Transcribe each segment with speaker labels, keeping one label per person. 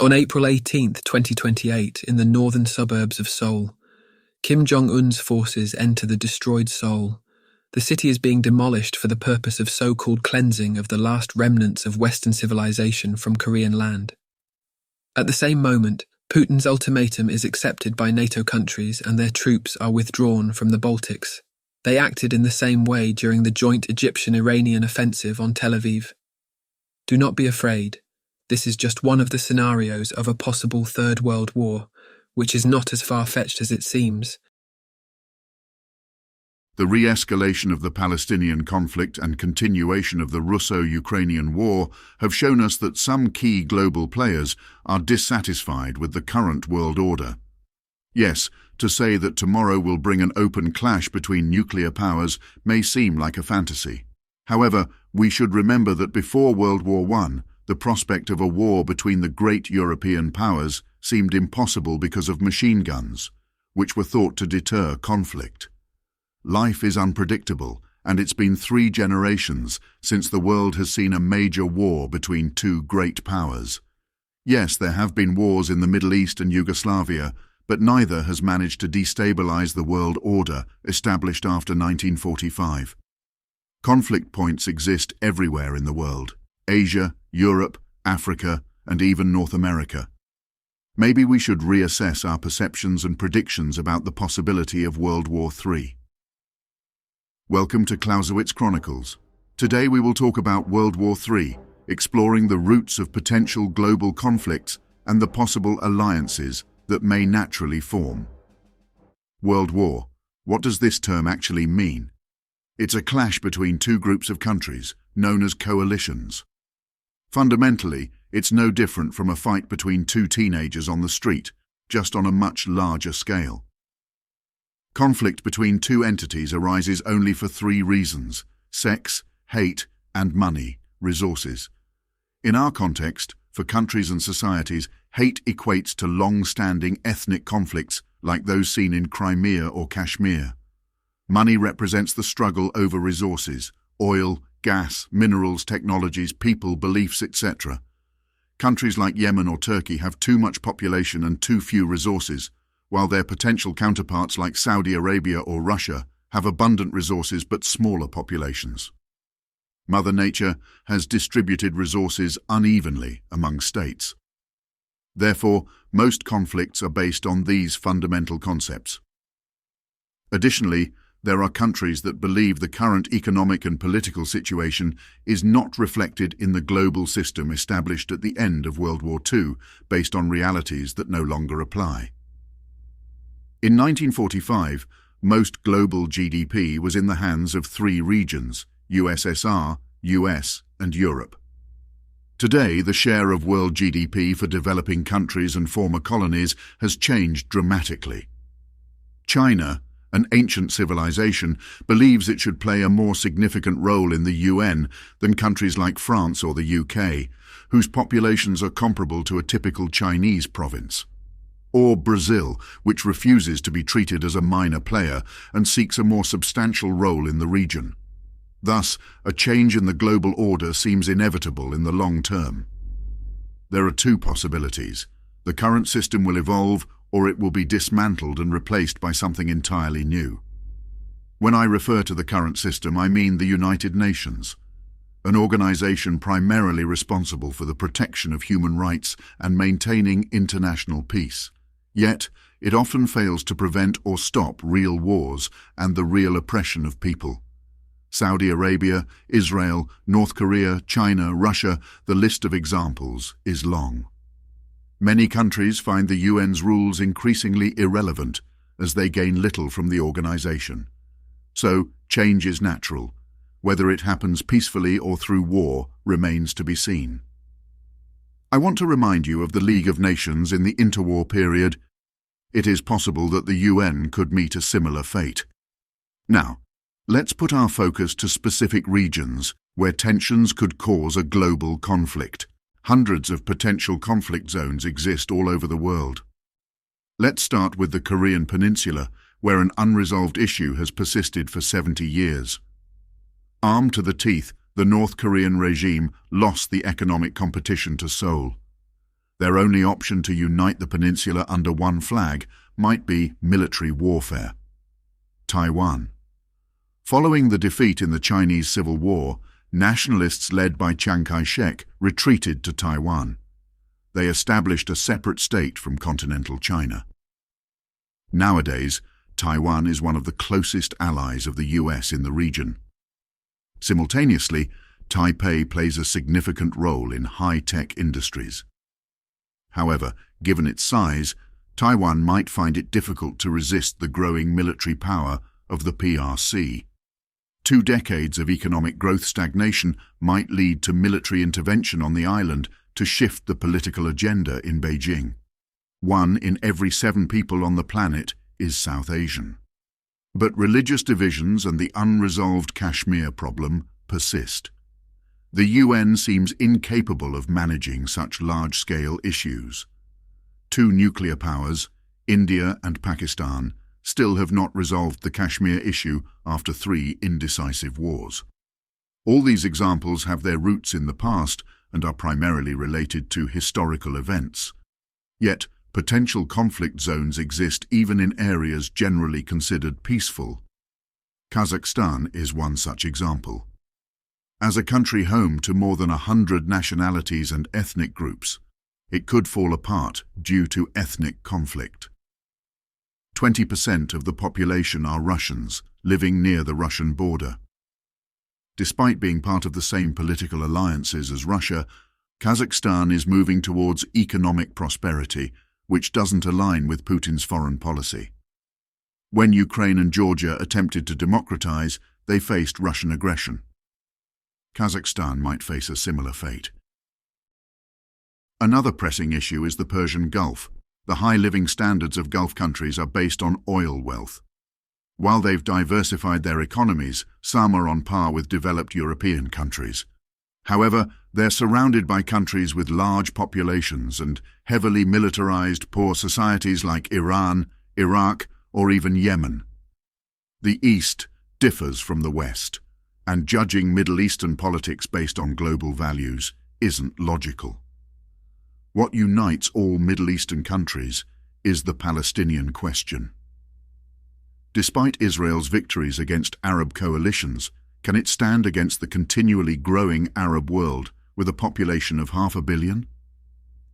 Speaker 1: On April 18, 2028, in the northern suburbs of Seoul, Kim Jong Un's forces enter the destroyed Seoul. The city is being demolished for the purpose of so-called cleansing of the last remnants of Western civilization from Korean land. At the same moment, Putin's ultimatum is accepted by NATO countries and their troops are withdrawn from the Baltics. They acted in the same way during the joint Egyptian-Iranian offensive on Tel Aviv. Do not be afraid. This is just one of the scenarios of a possible Third World War, which is not as far-fetched as it seems.
Speaker 2: The re-escalation of the Palestinian conflict and continuation of the Russo-Ukrainian war have shown us that some key global players are dissatisfied with the current world order. Yes, to say that tomorrow will bring an open clash between nuclear powers may seem like a fantasy. However, we should remember that before World War I, the prospect of a war between the great European powers seemed impossible because of machine guns, which were thought to deter conflict. Life is unpredictable, and it's been 3 generations since the world has seen a major war between 2 great powers. Yes, there have been wars in the Middle East and Yugoslavia, but neither has managed to destabilize the world order established after 1945. Conflict points exist everywhere in the world: Asia, Europe, Africa, and even North America. Maybe we should reassess our perceptions and predictions about the possibility of World War III. Welcome to Clausewitz Chronicles. Today we will talk about World War III, exploring the roots of potential global conflicts and the possible alliances that may naturally form. World War. What does this term actually mean? It's a clash between 2 groups of countries, known as coalitions. Fundamentally, it's no different from a fight between 2 teenagers on the street, just on a much larger scale. Conflict between 2 entities arises only for 3 reasons: sex, hate, and money, resources. In our context, for countries and societies, hate equates to long-standing ethnic conflicts like those seen in Crimea or Kashmir. Money represents the struggle over resources: oil, gas, minerals, technologies, people, beliefs, etc. Countries like Yemen or Turkey have too much population and too few resources, while their potential counterparts like Saudi Arabia or Russia have abundant resources but smaller populations. Mother Nature has distributed resources unevenly among states. Therefore, most conflicts are based on these fundamental concepts. Additionally, there are countries that believe the current economic and political situation is not reflected in the global system established at the end of World War II, based on realities that no longer apply. In 1945, most global GDP was in the hands of 3 regions: USSR, US, and Europe. Today, the share of world GDP for developing countries and former colonies has changed dramatically. China, an ancient civilization, believes it should play a more significant role in the UN than countries like France or the UK, whose populations are comparable to a typical Chinese province. Or Brazil, which refuses to be treated as a minor player and seeks a more substantial role in the region. Thus, a change in the global order seems inevitable in the long term. There are 2 possibilities. The current system will evolve, or it will be dismantled and replaced by something entirely new. When I refer to the current system, I mean the United Nations, an organization primarily responsible for the protection of human rights and maintaining international peace. Yet, it often fails to prevent or stop real wars and the real oppression of people. Saudi Arabia, Israel, North Korea, China, Russia, the list of examples is long. Many countries find the UN's rules increasingly irrelevant as they gain little from the organization. So, change is natural. Whether it happens peacefully or through war remains to be seen. I want to remind you of the League of Nations in the interwar period. It is possible that the UN could meet a similar fate. Now, let's put our focus to specific regions where tensions could cause a global conflict. Hundreds of potential conflict zones exist all over the world. Let's start with the Korean Peninsula, where an unresolved issue has persisted for 70 years. Armed to the teeth, the North Korean regime lost the economic competition to Seoul. Their only option to unite the peninsula under one flag might be military warfare. Taiwan. Following the defeat in the Chinese Civil War, nationalists led by Chiang Kai-shek retreated to Taiwan. They established a separate state from continental China. Nowadays, Taiwan is one of the closest allies of the US in the region. Simultaneously, Taipei plays a significant role in high-tech industries. However, given its size, Taiwan might find it difficult to resist the growing military power of the PRC. 2 decades of economic growth stagnation might lead to military intervention on the island to shift the political agenda in Beijing. 1 in every 7 people on the planet is South Asian. But religious divisions and the unresolved Kashmir problem persist. The UN seems incapable of managing such large-scale issues. 2 nuclear powers, India and Pakistan, still have not resolved the Kashmir issue after 3 indecisive wars. All these examples have their roots in the past and are primarily related to historical events. Yet, potential conflict zones exist even in areas generally considered peaceful. Kazakhstan is one such example. As a country home to more than 100 nationalities and ethnic groups, it could fall apart due to ethnic conflict. 20% of the population are Russians, living near the Russian border. Despite being part of the same political alliances as Russia, Kazakhstan is moving towards economic prosperity, which doesn't align with Putin's foreign policy. When Ukraine and Georgia attempted to democratize, they faced Russian aggression. Kazakhstan might face a similar fate. Another pressing issue is the Persian Gulf. The high living standards of Gulf countries are based on oil wealth. While they've diversified their economies, some are on par with developed European countries. However, they're surrounded by countries with large populations and heavily militarized, poor societies like Iran, Iraq, or even Yemen. The East differs from the West, and judging Middle Eastern politics based on global values isn't logical. What unites all Middle Eastern countries is the Palestinian question. Despite Israel's victories against Arab coalitions, can it stand against the continually growing Arab world with a population of 500 million?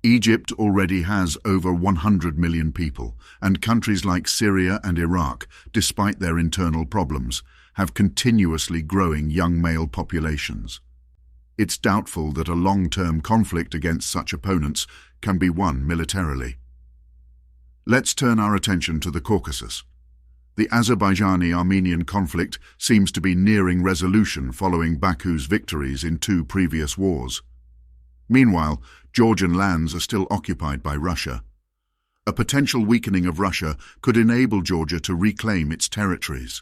Speaker 2: Egypt already has over 100 million people, and countries like Syria and Iraq, despite their internal problems, have continuously growing young male populations. It's doubtful that a long-term conflict against such opponents can be won militarily. Let's turn our attention to the Caucasus. The Azerbaijani-Armenian conflict seems to be nearing resolution following Baku's victories in 2 previous wars. Meanwhile, Georgian lands are still occupied by Russia. A potential weakening of Russia could enable Georgia to reclaim its territories.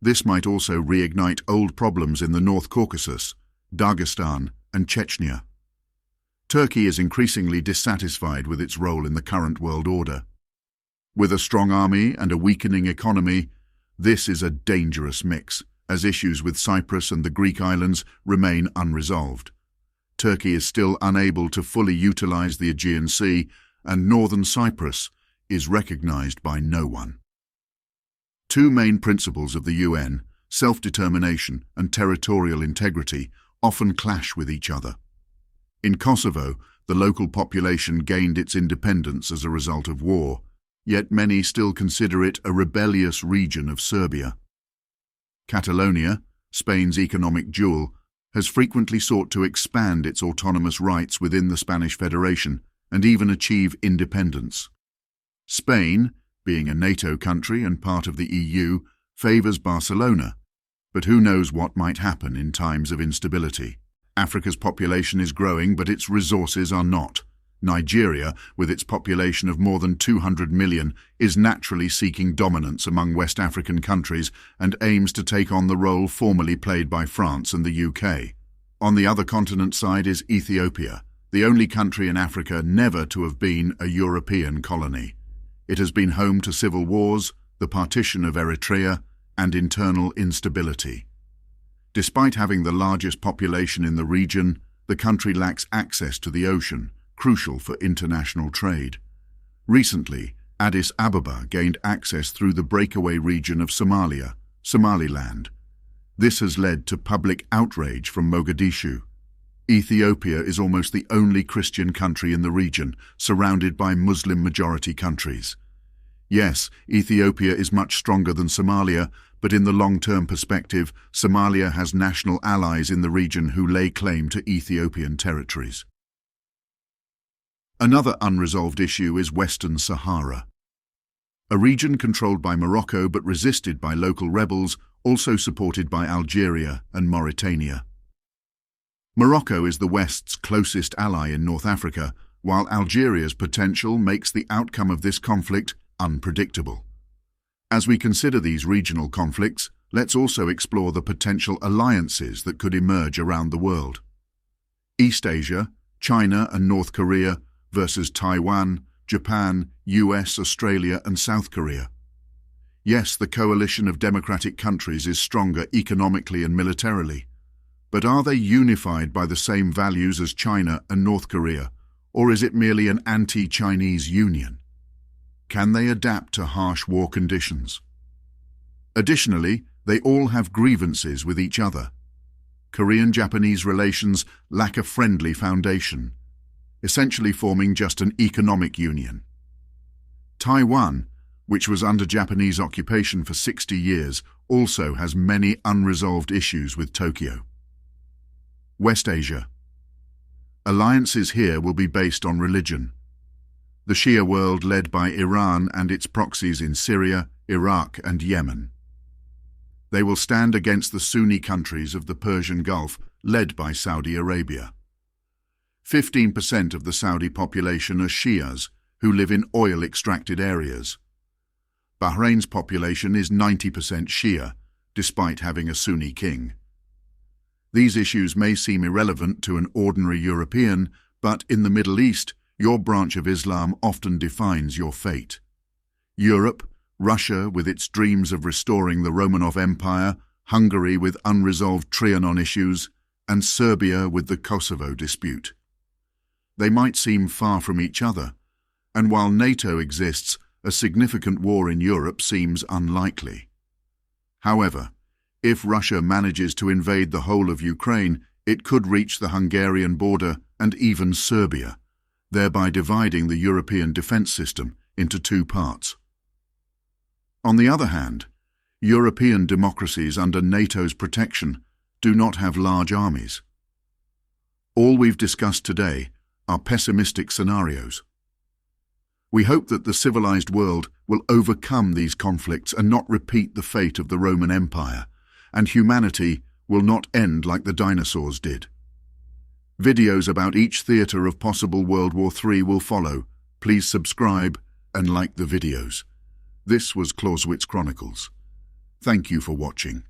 Speaker 2: This might also reignite old problems in the North Caucasus, Dagestan, and Chechnya. Turkey is increasingly dissatisfied with its role in the current world order. With a strong army and a weakening economy, this is a dangerous mix, as issues with Cyprus and the Greek islands remain unresolved. Turkey is still unable to fully utilize the Aegean Sea, and northern Cyprus is recognized by no one. 2 main principles of the UN, self-determination and territorial integrity, often clash with each other. In Kosovo, the local population gained its independence as a result of war, yet many still consider it a rebellious region of Serbia. Catalonia, Spain's economic jewel, has frequently sought to expand its autonomous rights within the Spanish Federation and even achieve independence. Spain, being a NATO country and part of the EU, favors Barcelona, but who knows what might happen in times of instability. Africa's population is growing, but its resources are not. Nigeria, with its population of more than 200 million, is naturally seeking dominance among West African countries and aims to take on the role formerly played by France and the UK. On the other continent side is Ethiopia, the only country in Africa never to have been a European colony. It has been home to civil wars, the partition of Eritrea, and internal instability. Despite having the largest population in the region, the country lacks access to the ocean, crucial for international trade. Recently, Addis Ababa gained access through the breakaway region of Somalia, Somaliland. This has led to public outrage from Mogadishu. Ethiopia is almost the only Christian country in the region, surrounded by Muslim-majority countries. Yes, Ethiopia is much stronger than Somalia, but in the long-term perspective, Somalia has national allies in the region who lay claim to Ethiopian territories. Another unresolved issue is Western Sahara, a region controlled by Morocco but resisted by local rebels, also supported by Algeria and Mauritania. Morocco is the West's closest ally in North Africa, while Algeria's potential makes the outcome of this conflict unpredictable. As we consider these regional conflicts, let's also explore the potential alliances that could emerge around the world. East Asia, China and North Korea versus Taiwan, Japan, US, Australia and South Korea. Yes, the coalition of democratic countries is stronger economically and militarily. But are they unified by the same values as China and North Korea, or is it merely an anti-Chinese union? Can they adapt to harsh war conditions? Additionally, they all have grievances with each other. Korean-Japanese relations lack a friendly foundation, essentially forming just an economic union. Taiwan, which was under Japanese occupation for 60 years, also has many unresolved issues with Tokyo. West Asia. Alliances here will be based on religion. The Shia world led by Iran and its proxies in Syria, Iraq and Yemen. They will stand against the Sunni countries of the Persian Gulf, led by Saudi Arabia. 15% of the Saudi population are Shias, who live in oil-extracted areas. Bahrain's population is 90% Shia, despite having a Sunni king. These issues may seem irrelevant to an ordinary European, but in the Middle East, your branch of Islam often defines your fate. Europe, Russia with its dreams of restoring the Romanov Empire, Hungary with unresolved Trianon issues, and Serbia with the Kosovo dispute. They might seem far from each other, and while NATO exists, a significant war in Europe seems unlikely. However, if Russia manages to invade the whole of Ukraine, it could reach the Hungarian border and even Serbia, thereby dividing the European defence system into two parts. On the other hand, European democracies under NATO's protection do not have large armies. All we've discussed today are pessimistic scenarios. We hope that the civilized world will overcome these conflicts and not repeat the fate of the Roman Empire, and humanity will not end like the dinosaurs did. Videos about each theatre of possible World War III will follow. Please subscribe and like the videos. This was Clausewitz Chronicles. Thank you for watching.